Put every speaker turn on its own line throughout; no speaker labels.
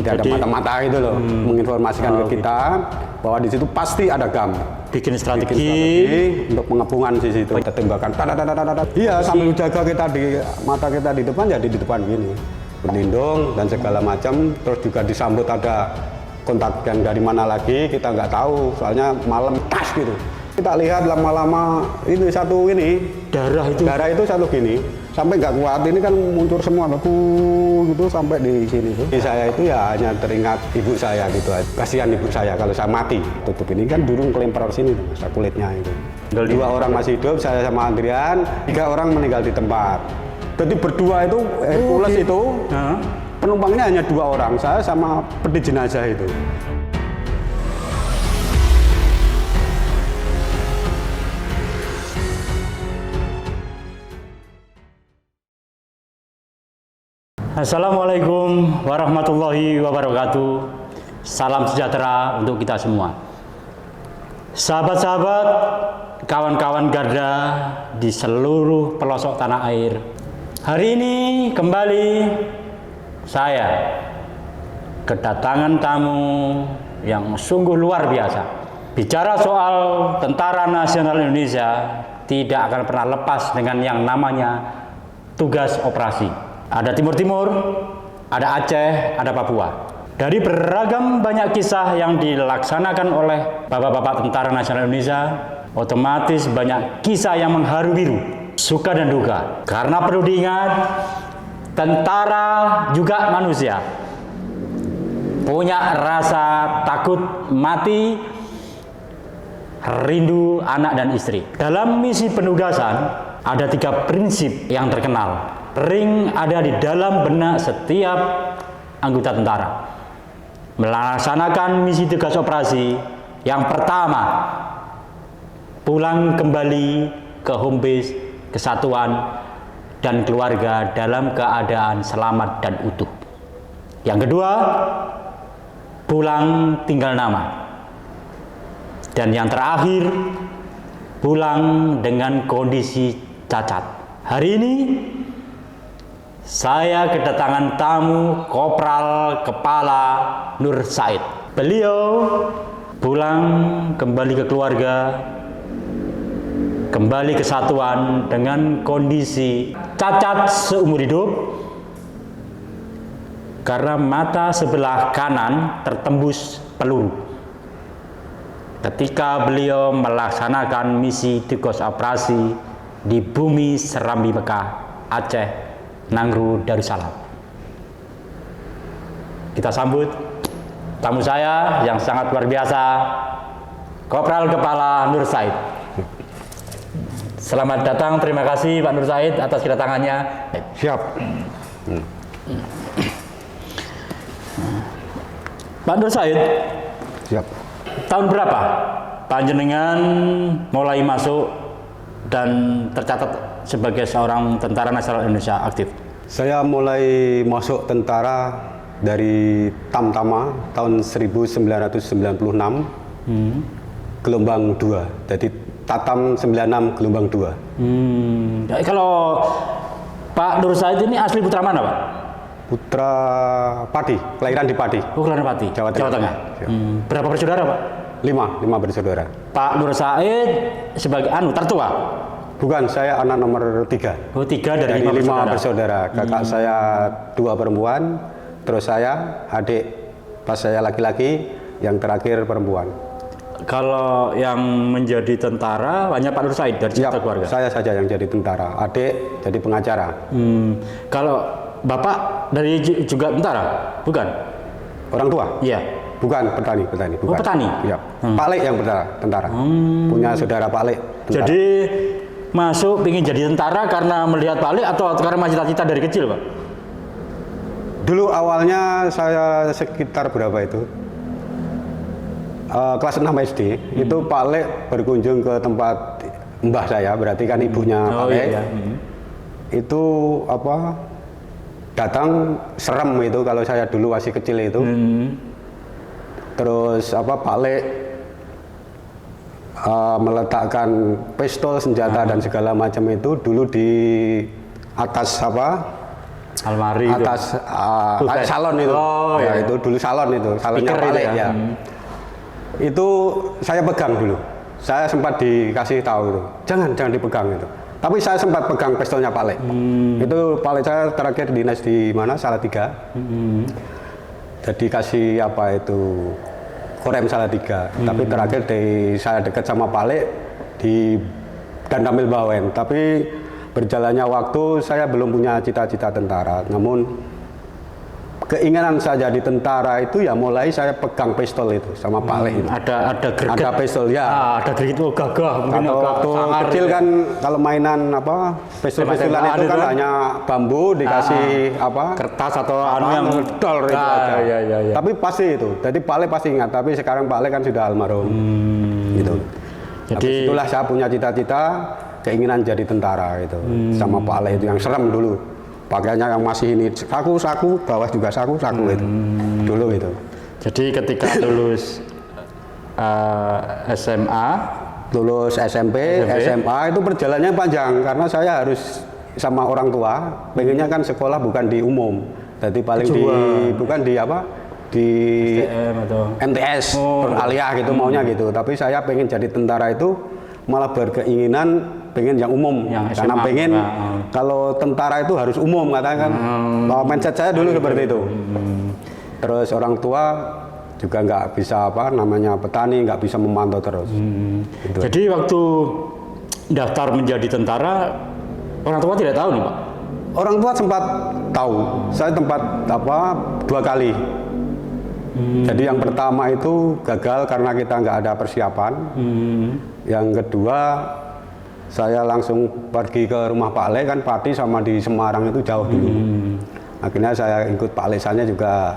Jadi ada mata-mata itu loh, menginformasikan ke kita bahwa di situ pasti ada GAM.
Bikin strategi
untuk pengepungan di situ. Tembakan. Iya, sambil jaga kita di mata kita di depan, jadi di depan gini. Berlindung dan segala macam. Terus juga disambut ada kontak yang dari mana lagi kita nggak tahu. Soalnya malam tas gitu. Kita lihat lama-lama ini satu ini darah itu satu gini. Sampai nggak kuat, ini kan muncul semua gitu sampai di sini tuh. Saya itu ya hanya teringat ibu saya gitu aja. Kasihan ibu saya kalau saya mati. Tutup ini kan durung kelempar sini tuh, masa kulitnya itu. 2 orang masih hidup, saya sama Andrian, 3 orang meninggal di tempat. Jadi berdua itu Hercules itu penumpangnya hanya 2 orang, saya sama peti jenazah itu.
Assalamualaikum warahmatullahi wabarakatuh. Salam sejahtera untuk kita semua. Sahabat-sahabat, kawan-kawan garda di seluruh pelosok tanah air. Hari ini kembali saya kedatangan tamu yang sungguh luar biasa. Bicara soal Tentara Nasional Indonesia tidak akan pernah lepas dengan yang namanya tugas operasi. Ada Timur-Timur, ada Aceh, ada Papua. Dari beragam banyak kisah yang dilaksanakan oleh bapak-bapak Tentara Nasional Indonesia, otomatis banyak kisah yang mengharu biru, suka dan duka. Karena perlu diingat, tentara juga manusia. Punya rasa takut mati, rindu anak dan istri. Dalam misi penugasan, ada 3 prinsip yang terkenal. Ring ada di dalam benak setiap anggota tentara. Melaksanakan misi tugas operasi. Yang pertama, pulang kembali ke home base, kesatuan, dan keluarga dalam keadaan selamat dan utuh. Yang kedua, pulang tinggal nama. Dan yang terakhir, pulang dengan kondisi cacat. Hari ini saya kedatangan tamu Kopral Kepala Nur Said. Beliau pulang kembali ke keluarga, kembali ke satuan dengan kondisi cacat seumur hidup karena mata sebelah kanan tertembus peluru. Ketika beliau melaksanakan misi tugas operasi di bumi Serambi Mekah, Aceh, Nangru, Darussalam. Kita sambut tamu saya yang sangat luar biasa, Kopral Kepala Nur Said. Selamat datang, terima kasih Pak Nur Said atas kedatangannya.
Siap.
Pak Nur Said,
Siap.
tahun berapa panjenengan mulai masuk dan tercatat sebagai seorang Tentara Nasional Indonesia aktif?
Saya mulai masuk tentara dari Tamtama tahun 1996, gelombang 2. Jadi Tatam 96 gelombang 2.
Kalau Pak Nur Said ini asli putra mana, Pak?
Putra Pati, kelahiran di Pati.
Oh, kelahiran Pati, Jawa Tengah. Berapa bersaudara, Pak?
5 bersaudara.
Pak Nur Said sebagai tertua?
Bukan, saya anak nomor 3.
Oh, 3 dari
5
bersaudara.
bersaudara. Kakak saya 2 perempuan, terus saya, adik pas saya laki-laki, yang terakhir perempuan.
Kalau yang menjadi tentara hanya Pak Nur Said dari cerita keluarga?
Saya saja yang jadi tentara, adik jadi pengacara.
Kalau Bapak dari juga tentara? Bukan?
Orang tua?
Iya.
Bukan, petani. Bukan.
Oh, petani?
Iya. Pak Lek yang tentara. Punya saudara Pak Lek.
Jadi masuk ingin jadi tentara karena melihat Pak Lek atau karena masih cita-cita dari kecil, Pak?
Dulu awalnya saya sekitar berapa itu? Kelas 6 SD, itu Pak Lek berkunjung ke tempat mbah saya, berarti kan ibunya Pak Lek.
Iya.
Itu datang serem itu kalau saya dulu masih kecil itu. Terus Pak Lek meletakkan pistol, senjata dan segala macam itu dulu di atas
Almari itu.
atas
Tugas.
salon itu.
Oh,
Ya,
iya.
itu dulu salonnya
Speaker
Pak
itu
Lek
ya.
ya. Itu saya pegang dulu. Saya sempat dikasih tahu itu, jangan dipegang itu. Tapi saya sempat pegang pistolnya Pak Lek. Itu Pak Lek saya terakhir dinas di mana? Salatiga. Jadi kasih apa itu Korem Salatiga. Tapi terakhir saya dekat sama Pak Lek di Dandamil Bawen. Tapi berjalannya waktu saya belum punya cita-cita tentara. Namun keinginan saya jadi tentara itu ya mulai saya pegang pistol itu sama Pak Lek itu.
Ada greget.
Ada pistol ya.
Ada greget, oh gagah, mungkin
Kalau
agak
waktu
sangar
kecil
gitu.
kan kalau mainan apa pistol-pistolan
Tembak-tembakan
itu kan
itu kan?
hanya bambu dikasih apa
Kertas atau anu yang
ngedol itu aja.
iya.
Tapi pasti itu. Jadi Pak Lek pasti ingat. Tapi sekarang Pak Lek kan sudah almarhum. Gitu.
Jadi
Habis itulah saya punya cita-cita keinginan jadi tentara itu sama Pak Lek itu yang serem dulu. Pakaiannya yang masih ini saku, bawah juga saku itu. Dulu itu.
jadi ketika lulus SMA,
Lulus SMP, SMA itu perjalanannya panjang karena saya harus sama orang tua. Pengennya kan sekolah bukan di umum. Jadi paling bukan di apa? Di
STM atau
MTS, beraliyah gitu maunya gitu. Tapi saya pengen jadi tentara itu malah berkeinginan pengen yang umum.
Yang
Karena
SMA,
pengen kalau tentara itu harus umum katanya kan. Mindset saya dulu seperti itu. Terus orang tua juga nggak bisa apa namanya petani, nggak bisa memantau terus. Gitu.
Jadi waktu daftar menjadi tentara, orang tua tidak tahu nih Pak?
Orang tua sempat tahu. Saya tempat apa 2 kali. Jadi yang pertama itu gagal karena kita nggak ada persiapan. Yang kedua saya langsung pergi ke rumah Pak Lek kan Pati sama di Semarang itu jauh dulu. Akhirnya saya ikut Pak Lek sana juga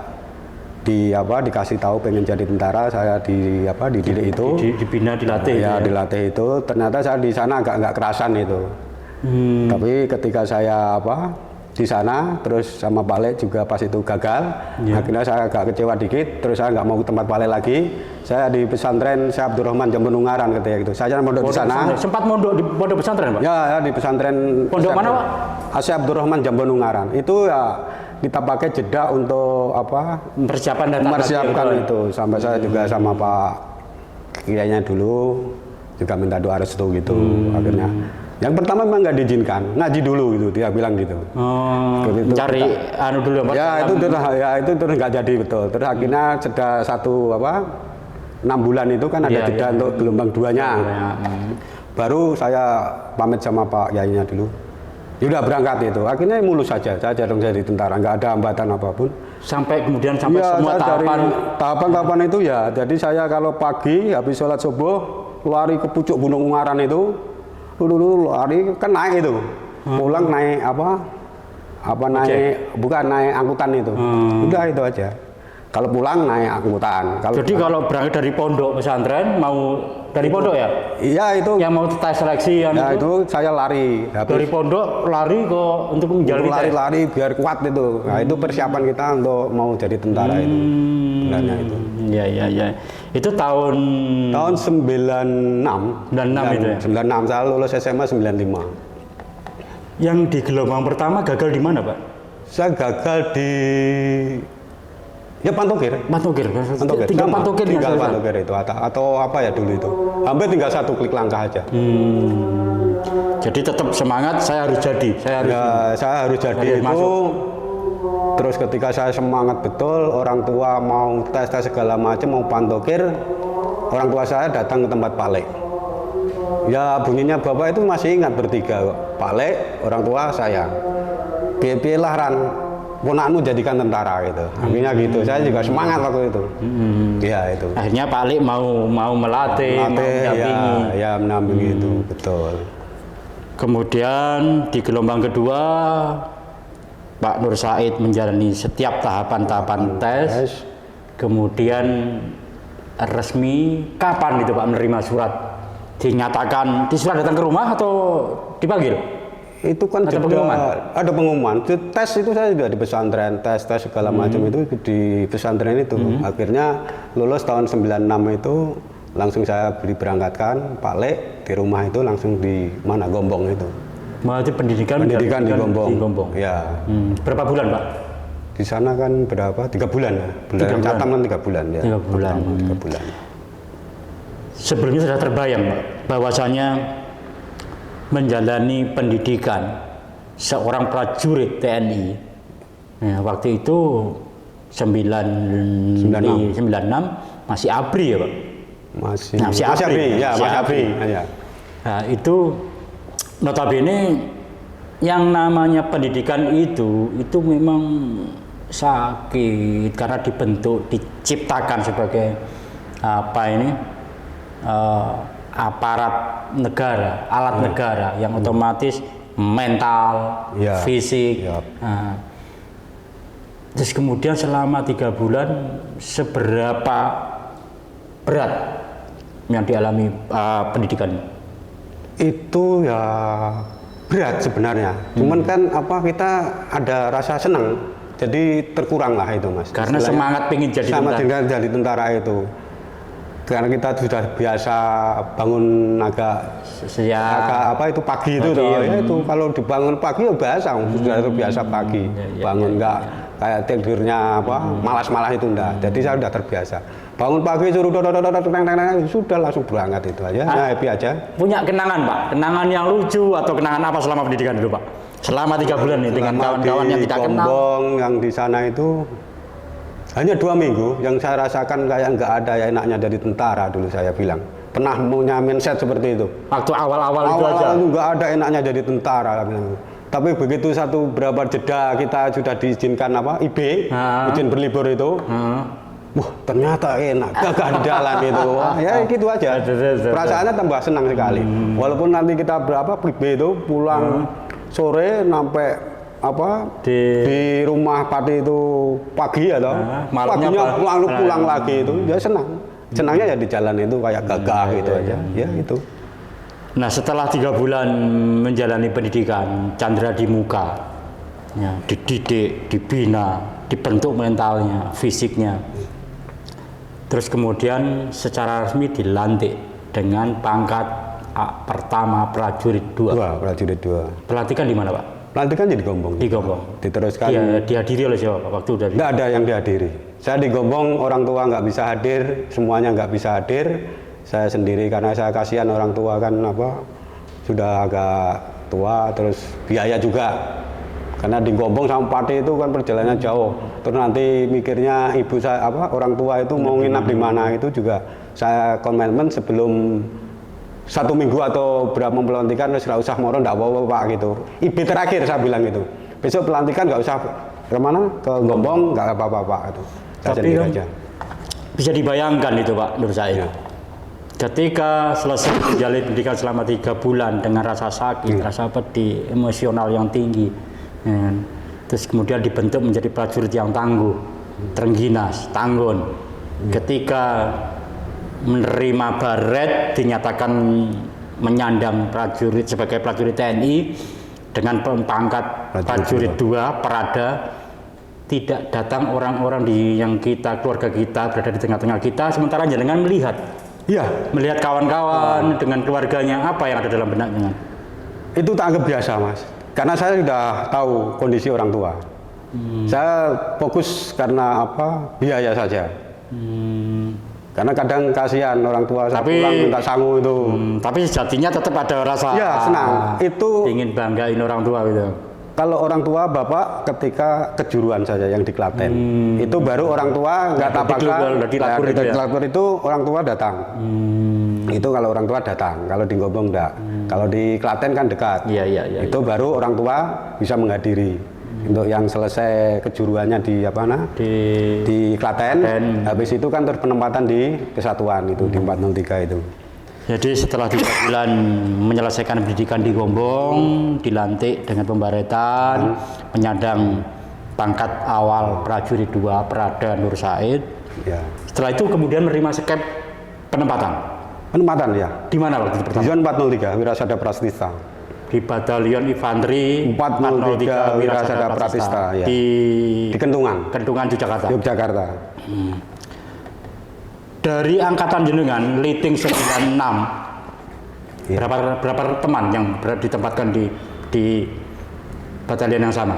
dikasih tahu pengen jadi tentara. Saya dididik itu.
Dibina, dilatih.
Ya dilatih itu. Ternyata saya di sana nggak kerasan itu. Tapi ketika saya di sana terus sama Pak Lek juga pas itu gagal. Akhirnya saya agak kecewa dikit. Terus saya nggak mau ke tempat Pak Lek lagi. Saya di pesantren Syekh Abdurrahman Jambon Ungaran ketika itu. Saya mondok di sana.
Sempat mondok di pondok pesantren Pak?
Ya di pesantren.
Pondok mana Pak?
Syekh Abdurrahman Jambon Ungaran. Itu ya kita pakai jeda untuk mempersiapkan itu. Sampai saya juga sama Pak Kiainya dulu juga minta doa restu gitu. Akhirnya yang pertama memang nggak diizinkan, ngaji dulu gitu, dia bilang gitu.
Cari anu dulu Pak.
Ya itu terus nggak jadi betul. Terus akhirnya jeda 6 bulan itu kan ada jeda untuk gelombang 2-nya. Baru saya pamit sama Pak Kiainya dulu. Udah berangkat itu. Akhirnya mulus saja. Saya jarang jadi tentara, nggak ada hambatan apapun.
Sampai semua
tahapan itu ya. Jadi saya kalau pagi habis sholat subuh lari ke pucuk Gunung Ungaran itu. Dulu lari kan naik itu. Pulang naik bukan naik angkutan itu. Udah itu aja. Kalau pulang naik angkutan.
Kalau berangkat dari pondok pesantren mau dari pondok ya?
Iya itu.
Yang mau tes seleksi
itu saya lari.
Dari pondok lari untuk menjalani
lari biar kuat itu. Nah itu persiapan kita untuk mau jadi tentara itu. Sebenarnya itu.
Iya. Itu tahun
96.
96 itu ya?
96 saya lulus SMA 95.
Yang di gelombang pertama gagal di mana Pak?
Saya gagal di Pantokir. Tinggal Pantokir itu atau apa ya dulu itu. Hampir tinggal 1 klik langkah aja.
Jadi tetap semangat, saya harus jadi.
Saya harus jadi itu. Masuk. Terus ketika saya semangat betul, orang tua mau tes segala macam, mau Pantokir, orang tua saya datang ke tempat Pak Lek. Ya bunyinya bapak itu masih ingat bertiga, Pak Lek, orang tua saya. Piye-piye lah Ran, ponakmu jadikan tentara gitu. Akhirnya gitu. Saya juga semangat waktu itu. Iya itu.
Akhirnya Pak Lek mau melatih, mau mendampingi.
Ya mendampingi itu, betul.
Kemudian di gelombang kedua Pak Nur Said menjalani setiap tahapan tes. Kemudian resmi kapan itu Pak menerima surat? Dinyatakan di surat datang ke rumah atau dipanggil?
Itu kan ada pengumuman. Tes itu saya juga di pesantren, tes segala macam itu di pesantren itu. Akhirnya lulus tahun 96 itu langsung saya berangkatkan Pak Lek di rumah itu langsung di mana Gombong itu.
Berarti pendidikan
di Gombong.
Di Gombong.
Ya.
Berapa bulan, Pak?
Di sana kan berapa? 3 bulan ya. Bulan Catam kan 3 bulan ya.
3 bulan.
3 bulan.
Sebelumnya sudah terbayang, Pak, bahwasanya menjalani pendidikan seorang prajurit TNI. Ya, waktu itu 96 masih ABRI ya, Pak?
Masih
ABRI.
Ya, masih ABRI. Ya.
Nah, itu notabene yang namanya pendidikan itu memang sakit karena dibentuk, diciptakan sebagai aparat negara, alat negara yang otomatis mental, fisik. Nah, terus kemudian selama 3 bulan seberapa berat yang dialami pendidikan?
Itu ya berat sebenarnya. Cuman kan kita ada rasa senang. Jadi terkurang lah itu, Mas.
Karena semangat pengen jadi tentara.
Jadi tentara itu. Karena kita sudah biasa bangun agak pagi itu toh. Ya itu kalau dibangun pagi ya biasa, sudah terbiasa pagi. Bangun enggak kayak tidurnya malas-malas itu enggak. Jadi saya sudah terbiasa. Bangun pagi suruh sudah langsung berangkat itu aja. Happy aja.
Punya kenangan, Pak? Kenangan yang lucu atau kenangan apa selama pendidikan dulu, Pak? Selama 3 bulan nih dengan kawan-kawan yang tidak kenal.
Gombong yang di sana itu hanya 2 minggu yang saya rasakan kayak nggak ada ya enaknya jadi tentara dulu saya bilang. Pernah punya mindset seperti itu.
Waktu awal-awal itu aja.
Awal nggak ada enaknya jadi tentara. Tapi begitu berapa jeda kita sudah diizinkan IB, izin berlibur itu. Wah, ternyata enak, gagah di jalan itu. Ya gitu aja. Perasaannya tambah senang sekali. Walaupun nanti kita PB itu pulang sore sampai di rumah Pati itu pagi ya toh. Paginya pulang lagi itu ya senang. Senangnya ya di jalan itu kayak gagah gitu aja. Ya itu.
Nah, setelah 3 bulan menjalani pendidikan, Chandra di muka, ya, dididik, dibina, dibentuk mentalnya, fisiknya. Terus kemudian secara resmi dilantik dengan pangkat pertama prajurit 2.
Prajurit 2.
Pelantikan di mana, Pak?
Pelantikan di Gombong.
Di Gombong.
Diteruskan.
Dihadiri oleh siapa, Pak? Waktu dari.
Nggak ada yang dihadiri. Saya di Gombong, orang tua nggak bisa hadir, semuanya nggak bisa hadir. Saya sendiri karena saya kasihan orang tua kan sudah agak tua, terus biaya juga. Karena di Gombong sama Pati itu kan perjalanannya jauh. Terus nanti mikirnya ibu saya orang tua itu mau nginap di mana itu juga saya komitmen sebelum 1 minggu atau berapa pelantikan nggak usah moro nggak apa-apa Pak gitu. IB terakhir saya bilang gitu. Besok pelantikan nggak usah kemana ke Gombong nggak apa-apa Pak itu. Saya
tapi kan aja. Bisa dibayangkan itu Pak Nur Said. Ya. Ketika selesai menjalani pendidikan selama 3 bulan dengan rasa sakit, rasa pedih, emosional yang tinggi, ya, terus kemudian dibentuk menjadi prajurit yang tangguh, terengginas, tanggun. Ketika menerima baret, dinyatakan menyandang prajurit sebagai prajurit TNI dengan pangkat prajurit 2 Perada. Tidak datang orang-orang yang keluarga kita berada di tengah-tengah kita, sementara jenengan melihat.
Iya,
melihat kawan-kawan dengan keluarganya, apa yang ada dalam benaknya?
Itu tak anggap biasa, Mas. Karena saya sudah tahu kondisi orang tua. Saya fokus karena biaya saja. Karena kadang kasihan orang tua saya pulang minta sangu itu.
Tapi sejatinya tetap ada rasa
senang. Itu
ingin banggain orang tua gitu.
Kalau orang tua Bapak ketika kejuruan saja yang di Klaten, itu baru orang tua nggak tapakan. Di Lapor itu orang tua datang. Itu kalau orang tua datang, kalau di Gombong enggak. Kalau di Klaten kan dekat.
Iya.
Itu baru orang tua bisa menghadiri. Untuk yang selesai kejuruannya di Klaten, habis itu kan terus penempatan di Kesatuan itu di 403 itu.
Jadi setelah 3 bulan menyelesaikan pendidikan di Gombong, dilantik dengan pembaretan, menyandang pangkat awal prajurit 2 Perada Nur Said.
Ya.
Setelah itu kemudian menerima skep penempatan.
Penempatan ya.
Di mana waktu itu pertama?
Di Zon 403 Wirasada Pratista.
Di Batalion Infanteri
403 Wirasada Pratista ya. Di Kentungan.
Kentungan Yogyakarta.
Yogyakarta.
Dari angkatan jenengan Liting 96 berapa teman yang ditempatkan di di batalion yang sama?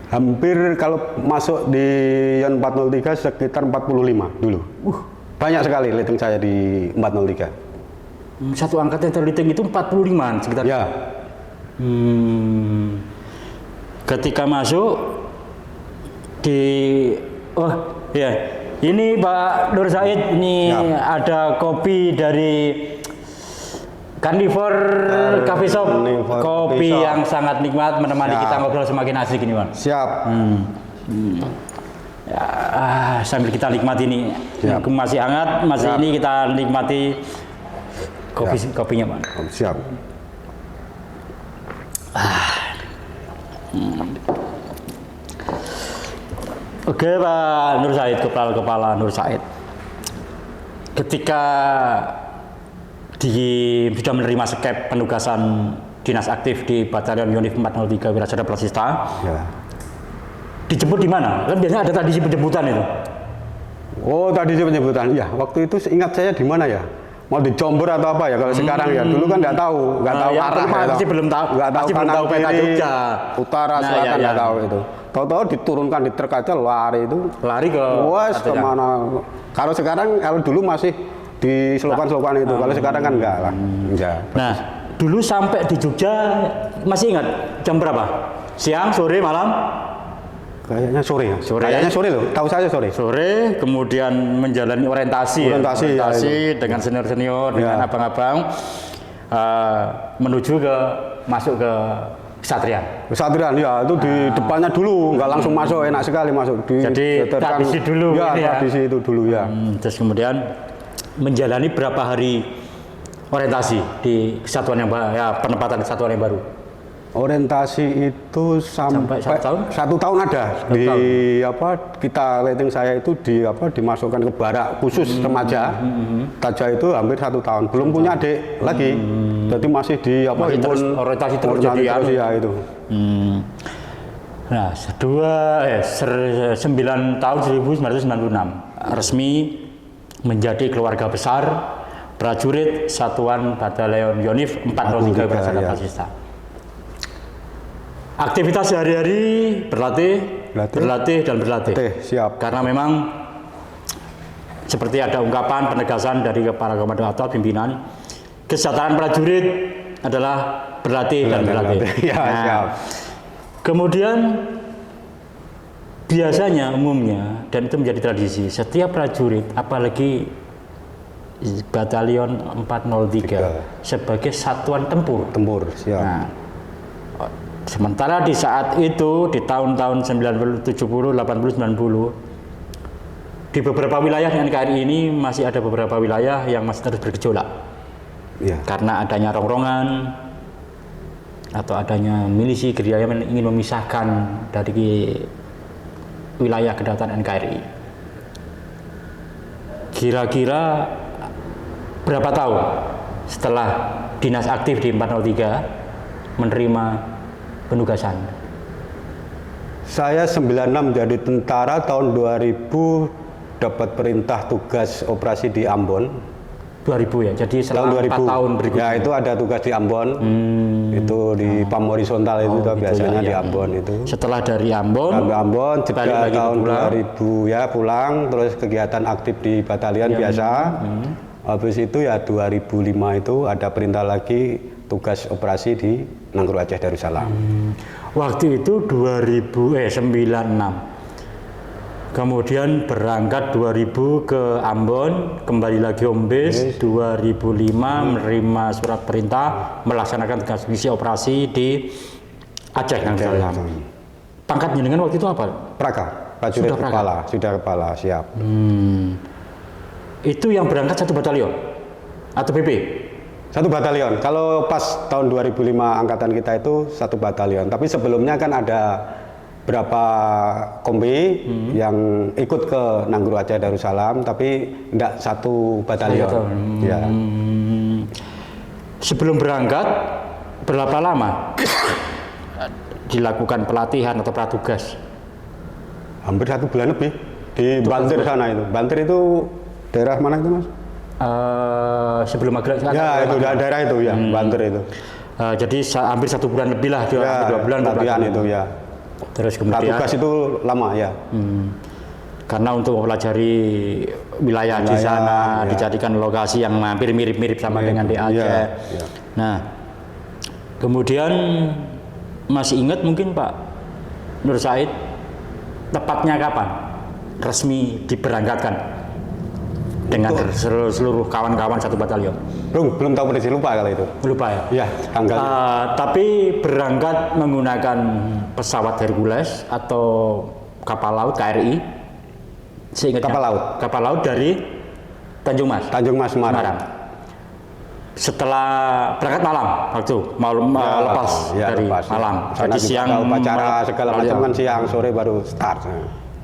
Hampir kalau masuk di Yon 403 sekitar 45 dulu. Banyak sekali liting saya di 403.
Satu angkatan terliting itu 45-an sekitar.
Ya.
Ketika masuk di ini Pak Nur Said, ini ada kopi dari Carnivore Coffee Shop.
Carnivore
Kopi
Coffee Shop
yang sangat nikmat menemani
Siap.
kita ngobrol semakin asik ini, Bang.
Siap.
Ya, sambil kita nikmati ini,
Siap.
masih hangat, masih
Siap.
ini kita nikmati kopinya, Bang.
Siap.
Oke, Pak Nur Said, kepala Nur Said. Ketika sudah menerima skep penugasan dinas aktif di Batalion Yonif 403 Wirasada Prasista,
Ya.
dijemput di mana? Kan biasanya ada tradisi penjemputan itu.
Oh, tadi sih penyebutan. Ya, waktu itu ingat saya di mana ya? Mau di Jombor atau apa ya? Kalau sekarang ya, dulu kan nggak tahu
yang
arah.
dulu pasti belum tahu,
nggak tahu
pasti belum
kanan
tahu peta
kiri,
Jogja.
utara,
Nah,
selatan
ya,
nggak
ya.
tahu itu. Tahu-tahu diturunkan di truk aja lari itu.
Lari ke
Wes
Artinya.
kemana? Kalau sekarang, kalau dulu masih di selokan-selokan itu. Kalau sekarang kan enggak lah. Enggak.
Nah, dulu sampai di Jogja masih ingat jam berapa? Siang, sore, malam?
Kayaknya sore ya.
Sore.
Kayaknya sore loh. Tahu saya sore.
Sore, kemudian menjalani orientasi,
Orientasi, ya,
dengan senior-senior, dengan
Ya.
abang-abang, menuju masuk ke Kesatria.
Kesatrian ya, itu di depannya dulu, nggak langsung masuk, enak sekali masuk.
Jadi tradisi dulu
Ya,
ini ya.
tradisi itu dulu ya.
Terus kemudian menjalani berapa hari orientasi di kesatuan yang baru, ya, penempatan kesatuan yang baru.
Orientasi itu sampai
1 tahun?
1 tahun ada di kita rating saya itu dimasukkan ke barak khusus remaja. Taja itu hampir 1 tahun. Belum punya adik lagi. Jadi masih di
Masih terus orientasi terus jadi
terus ya itu.
Nah, 9 tahun 1996 resmi menjadi keluarga besar prajurit Satuan Batalion Yonif 403 Wirasada
ya.
Prasista. Aktivitas sehari-hari berlatih, dan berlatih.
Siap.
Karena memang seperti ada ungkapan penegasan dari para komando atau pimpinan, kesejahteraan prajurit adalah berlatih dan berlatih.
Ya, siap.
Kemudian biasanya umumnya, dan itu menjadi tradisi, setiap prajurit, apalagi Batalion 403 sebagai satuan tempur.
Tempur, siap.
Nah, sementara di saat itu, di tahun-tahun 90, 70, 80, 90, di beberapa wilayah di NKRI ini masih ada beberapa wilayah yang masih terus bergejolak.
Ya.
Karena adanya rongrongan atau adanya milisi gerilya yang ingin memisahkan dari wilayah kedaulatan NKRI. Kira-kira berapa tahun setelah dinas aktif di 403 menerima penugasan?
Saya 96 jadi tentara, tahun 2000 dapat perintah tugas operasi di Ambon.
2000 ya, jadi selama 4 tahun berikutnya.
Ya, itu ada tugas di Ambon. Itu di PAM horizontal itu biasanya di Ambon itu.
Setelah dari Ambon,
jeda tahun 2000 ya pulang, terus kegiatan aktif di batalion biasa. Habis itu ya 2005 itu ada perintah lagi tugas operasi di Nanggroe Aceh Darussalam.
Waktu itu 96. Kemudian berangkat 2000 ke Ambon, kembali lagi home base, 2005 menerima surat perintah melaksanakan tugas misi operasi di Aceh Darussalam. Pangkat jenengan waktu itu apa?
Praka, prajurit kepala, sudah kepala, siap.
Itu yang berangkat 1 batalion atau PP?
1 batalion. Kalau pas tahun 2005 angkatan kita itu 1 batalion. Tapi sebelumnya kan ada berapa kombi yang ikut ke Nanggroe Aceh Darussalam, tapi tidak 1 batalion. Ya.
Sebelum berangkat, berapa lama dilakukan pelatihan atau pratugas?
Hampir 1 bulan lebih di Bantir sana itu. Bantir itu daerah mana itu, Mas?
Sebelum maghrib.
Ya, itu daerah itu ya, Bantir itu.
Jadi hampir 1 bulan lebih lah,
Ya,
hampir 2 bulan
latihan itu ya.
Terus
Nah,
kemudian
tugas itu lama ya.
karena untuk mempelajari wilayah di sana
ya.
dijadikan lokasi yang hampir mirip-mirip sama dengan di Aceh.
Ya.
Nah, kemudian masih ingat mungkin Pak Nur Said tepatnya kapan resmi diberangkatkan dengan seluruh kawan-kawan 1 batalion?
Belum tahu persis, lupa kalau itu.
Lupa ya?
Ya, tanggal.
Tapi berangkat menggunakan pesawat Hercules atau kapal laut KRI? Seingatnya,
Kapal laut.
Kapal laut dari Tanjung Mas.
Tanjung Mas Semarang.
Setelah berangkat malam waktu mau lepas dari
lepas,
malam.
Karena
Jadi
juga
siang
ada upacara segala macam
malam.
kan siang, sore baru start.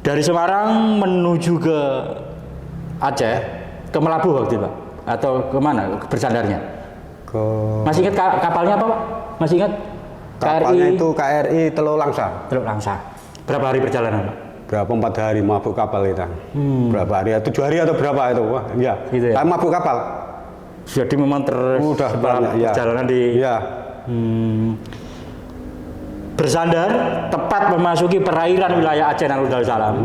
Dari Semarang menuju ke Aceh, ke Melabuh waktu itu Pak? Atau kemana bersandarnya? Masih ingat kapalnya apa Pak? Masih ingat?
Kapalnya itu KRI Teluk Langsa.
Teluk Langsa. Berapa hari perjalanan Pak?
Berapa 4 hari mabuk kapal itu? Berapa hari? 7 hari atau berapa itu? Wah, iya.
Gitu ya?
Mabuk kapal.
Jadi memang
Udah banyak, ya.
perjalanan di
Iya.
bersandar tepat memasuki perairan wilayah Aceh dan Darussalam.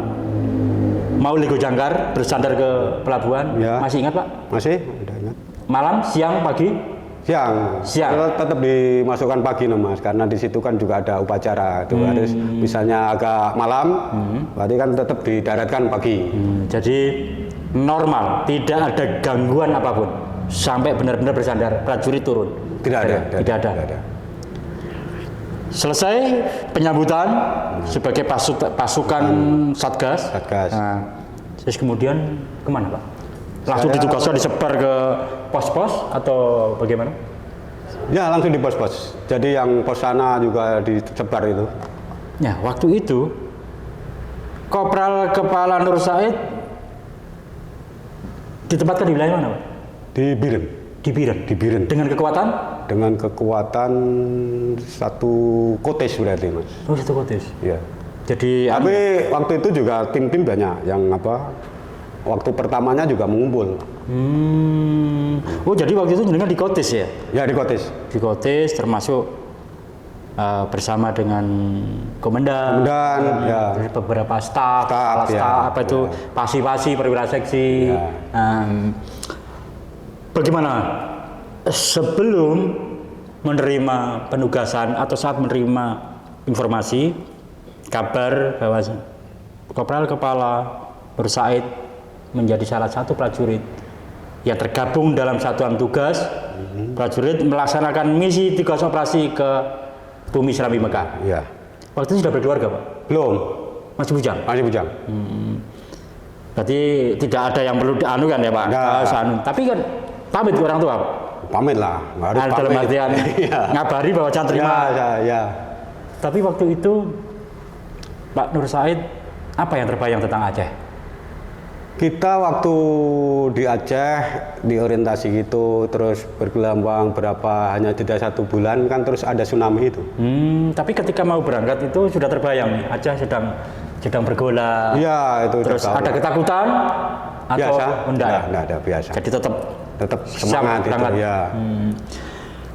Mau Lego Jangkar bersandar ke pelabuhan.
Ya.
Masih ingat Pak?
Masih? Udah ingat.
Malam, siang, pagi?
Siang. Tetap dimasukkan pagi nih Mas, karena di situ kan juga ada upacara. Itu harus misalnya agak malam, berarti kan tetap didaratkan pagi.
Jadi normal, tidak ada gangguan apapun sampai benar-benar bersandar prajurit turun.
Tidak ada.
Tidak ada. Selesai penyambutan sebagai pasukan Satgas. Nah, terus kemudian kemana Pak? Langsung ditugaskan disebar ke pos-pos atau bagaimana?
Ya langsung di pos-pos. Jadi yang pos sana juga disebar itu.
Ya waktu itu Kopral Kepala Nur Said ditempatkan di wilayah mana Pak?
Di Biren.
Di Biren.
Di Biren.
Dengan kekuatan?
Dengan kekuatan 1 kotes berarti Mas.
Oh 1 kotes.
Ya.
Jadi
Tapi waktu itu juga tim-tim banyak yang waktu pertamanya juga mengumpul.
Oh jadi waktu itu dengan di Kotis ya?
Ya di kotes.
Di Kotis termasuk bersama dengan komandan,
ya.
beberapa staf,
ya.
apa itu pasi-pasi perwira seksi.
Ya.
Bagaimana sebelum menerima penugasan atau saat menerima informasi kabar bahwa Kopral Kepala Nur Said menjadi salah satu prajurit yang tergabung dalam satuan tugas prajurit melaksanakan misi tugas operasi ke Bumi Serambi Mekah.
Ya.
Waktu itu sudah berkeluarga Pak?
Belum.
Masih bujang?
Masih bujang.
Berarti tidak ada yang perlu dianu kan ya Pak? Tapi kan pamit ke orang tua Pak?
Pamit lah, harus pamit.
Dalam artian ngabari bahwa jangan terima.
Ya.
Tapi waktu itu Pak Nur Said apa yang terbayang tentang Aceh?
Kita waktu di Aceh di orientasi gitu terus bergelombang hanya jeda 1 bulan kan terus ada tsunami itu.
Tapi ketika mau berangkat itu sudah terbayang nih Aceh sedang bergolak.
Iya itu.
Terus ada ketakutan atau
biasa?
enggak?
Enggak ada biasa.
Jadi tetap
semangat itu ya.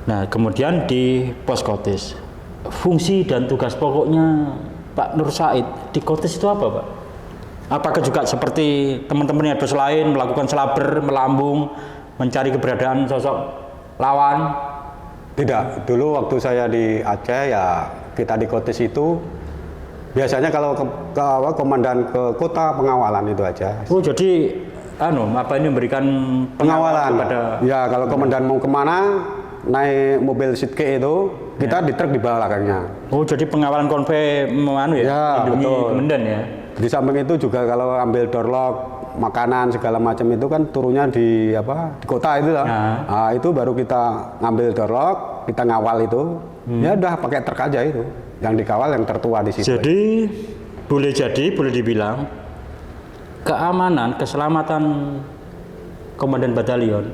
Nah kemudian di pos Kotis fungsi dan tugas pokoknya Pak Nur Said di Kotis itu apa Pak? Apakah juga seperti teman-teman yang lain melakukan selaber, melambung, mencari keberadaan sosok lawan?
Tidak, dulu waktu saya di Aceh ya kita di Kotis itu biasanya kalau komandan ke kota pengawalan itu aja.
Oh jadi ini memberikan
pengawalan
kepada
ya kalau komandan mau kemana naik mobil sitke itu kita di truk di belakangnya.
Oh jadi pengawalan konvoy melindungi komandan ya.
Di samping itu juga kalau ambil doorlock makanan segala macam itu kan turunnya di kota itu lah. Nah, itu baru kita ngambil doorlock, kita ngawal itu. Ya udah pakai truk aja itu. Yang dikawal yang tertua di situ.
Jadi boleh dibilang keamanan, keselamatan komandan batalion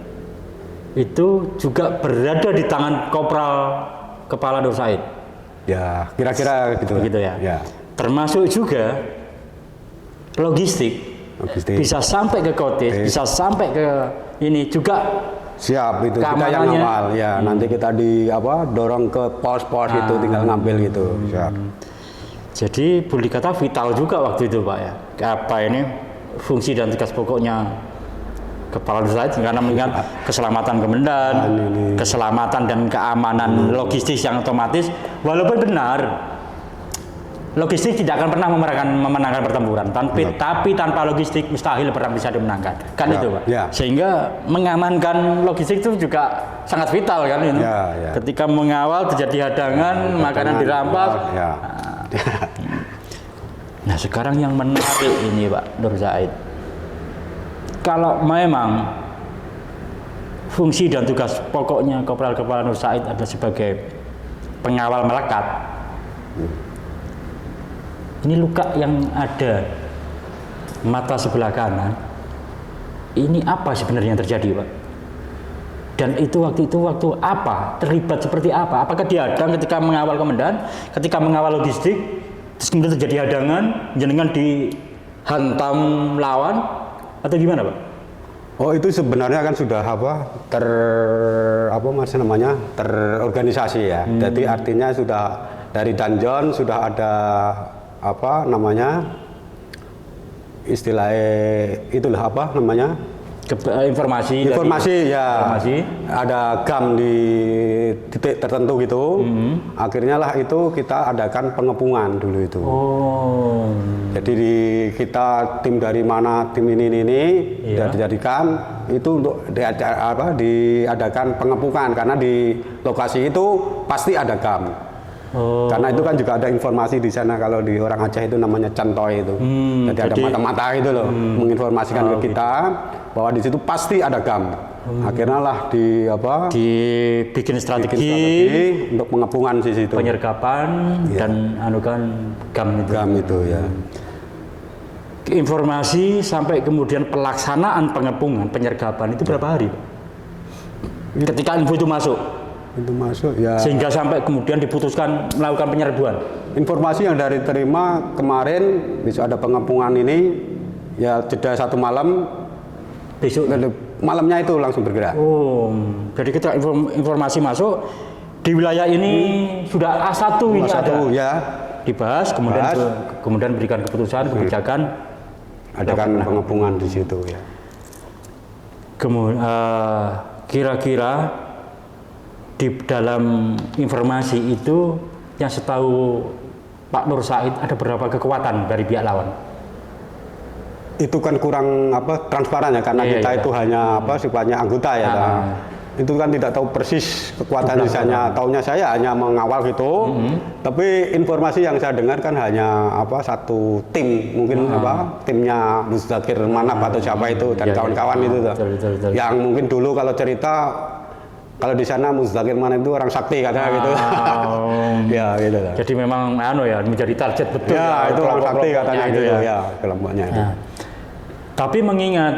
itu juga berada di tangan Kopral Kepala Nur Said.
Ya, kira-kira gitu.
Begitu ya.
Ya.
Termasuk juga logistik. Bisa sampai ke Kotis, bisa sampai ke ini juga
Siap itu kita yang
Keamanannya?
ngawal ya. Nanti kita dorong ke pos-pos itu tinggal ngambil gitu. Siap.
Jadi boleh dikata vital juga waktu itu Pak ya. Apa ini fungsi dan tugas pokoknya Kepala Nur Said karena mengingat keselamatan Kemendan, keselamatan dan keamanan logistik yang otomatis, walaupun benar logistik tidak akan pernah memenangkan pertempuran, tapi tanpa logistik mustahil pernah bisa dimenangkan, kan itu Pak.
Ya.
Sehingga mengamankan logistik itu juga sangat vital kan itu.
Ya.
Ketika mengawal terjadi hadangan, makanan dirampas.
Ya.
Nah sekarang yang menarik ini Pak Nur Said, kalau memang fungsi dan tugas pokoknya Kopral Kepala Nur Said adalah sebagai pengawal melekat, ini luka yang ada mata sebelah kanan, ini apa sebenarnya yang terjadi Pak? Dan itu waktu apa? Terlibat seperti apa? Apakah dihadang ketika mengawal komandan, ketika mengawal logistik, terus kemudian terjadi hadangan, jenengan dihantam lawan, atau gimana Pak?
Oh itu sebenarnya kan sudah terorganisasi ya. Jadi artinya sudah dari Danjon sudah ada
Informasi
ya. Ada GAM di titik tertentu gitu. Akhirnya lah itu kita adakan pengepungan dulu itu.
Oh.
Jadi kita tim dari mana, tim ini
Iya.
dijadikan itu untuk diadakan pengepungan karena di lokasi itu pasti ada GAM.
Oh.
Karena itu kan juga ada informasi di sana, kalau di orang Aceh itu namanya centoy itu. Jadi ada mata-mata itu loh menginformasikan ke kita bahwa di situ pasti ada GAM. Akhirnya lah
dibikin strategi
untuk pengepungan di situ.
Penyergapan dan GAM itu.
GAM itu ya.
Informasi sampai kemudian pelaksanaan pengepungan, penyergapan itu berapa hari Pak? Ketika info itu masuk
ya.
Sehingga sampai kemudian diputuskan melakukan penyerbuan.
Informasi yang dari terima kemarin bisa ada pengepungan ini ya, jeda 1 malam,
besok
malamnya itu langsung bergerak.
Oh, jadi ketika informasi masuk di wilayah ini sudah A1 ini ada.
Ya.
Dibahas kemudian berikan keputusan kebijakan
adakan pengepungan di situ ya.
Kemudian kira-kira di dalam informasi itu yang setahu Pak Nur Said ada berapa kekuatan dari pihak lawan?
Itu kan kurang transparan ya, karena kita itu hanya sifatnya anggota ya. Itu kan tidak tahu persis kekuatan di sana. Taunya saya hanya mengawal gitu. Tapi informasi yang saya dengar kan hanya satu tim, mungkin timnya Muzdakir Manap atau siapa itu dan kawan-kawan itu.
Betul.
Yang mungkin dulu kalau cerita, kalau di sana Muzdakir Manap itu orang sakti katanya gitu. Ya gitu lah.
Jadi memang menjadi target betul.
Ya, itu orang sakti katanya gitu ya, kelompoknya itu.
Tapi mengingat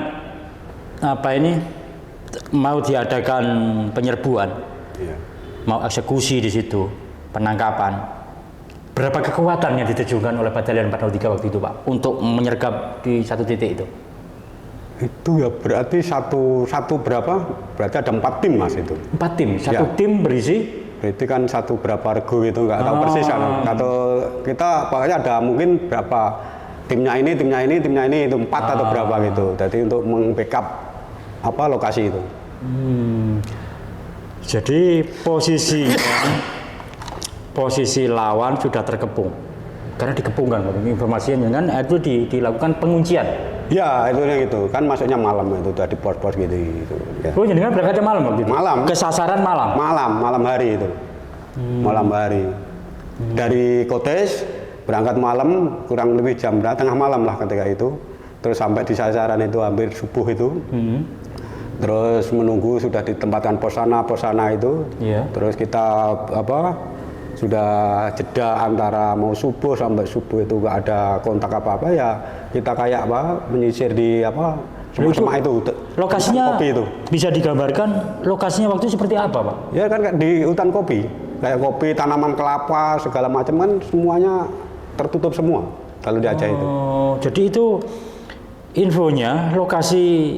mau diadakan penyerbuan, mau eksekusi di situ, penangkapan, berapa kekuatan yang diterjunkan oleh Batalion 403 waktu itu Pak untuk menyergap di satu titik itu?
Itu ya berarti berarti ada 4 tim Mas itu.
4 tim, satu tim berisi?
Berarti kan satu berapa regu itu nggak tahu persis kan. Atau kita pokoknya ada mungkin berapa timnya ini itu 4 atau berapa gitu. Jadi untuk meng-backup lokasi itu.
Jadi posisi lawan sudah terkepung. Karena dikepung kan, informasinya kan itu dilakukan penguncian.
Ya, itu kan masuknya malam itu dari pos-pos gitu. Ya.
Oh, jadi kan berangkatnya malam waktu itu?
Malam.
Kesasaran malam?
Malam hari itu. Malam hari. Dari Kotes berangkat malam, kurang lebih jam tengah malam lah ketika itu. Terus sampai di sasaran itu hampir subuh itu. Terus menunggu sudah ditempatkan pos sana itu. Terus kita sudah jeda antara mau subuh sampai subuh itu nggak ada kontak apa-apa ya, kita kayak menyisir di semak itu.
Lokasinya
kopi itu.
Bisa digambarkan lokasinya waktu seperti apa Pak?
Ya kan di hutan kopi, kayak kopi, tanaman kelapa segala macam kan semuanya tertutup semua kalau di Aceh itu.
Jadi itu infonya lokasi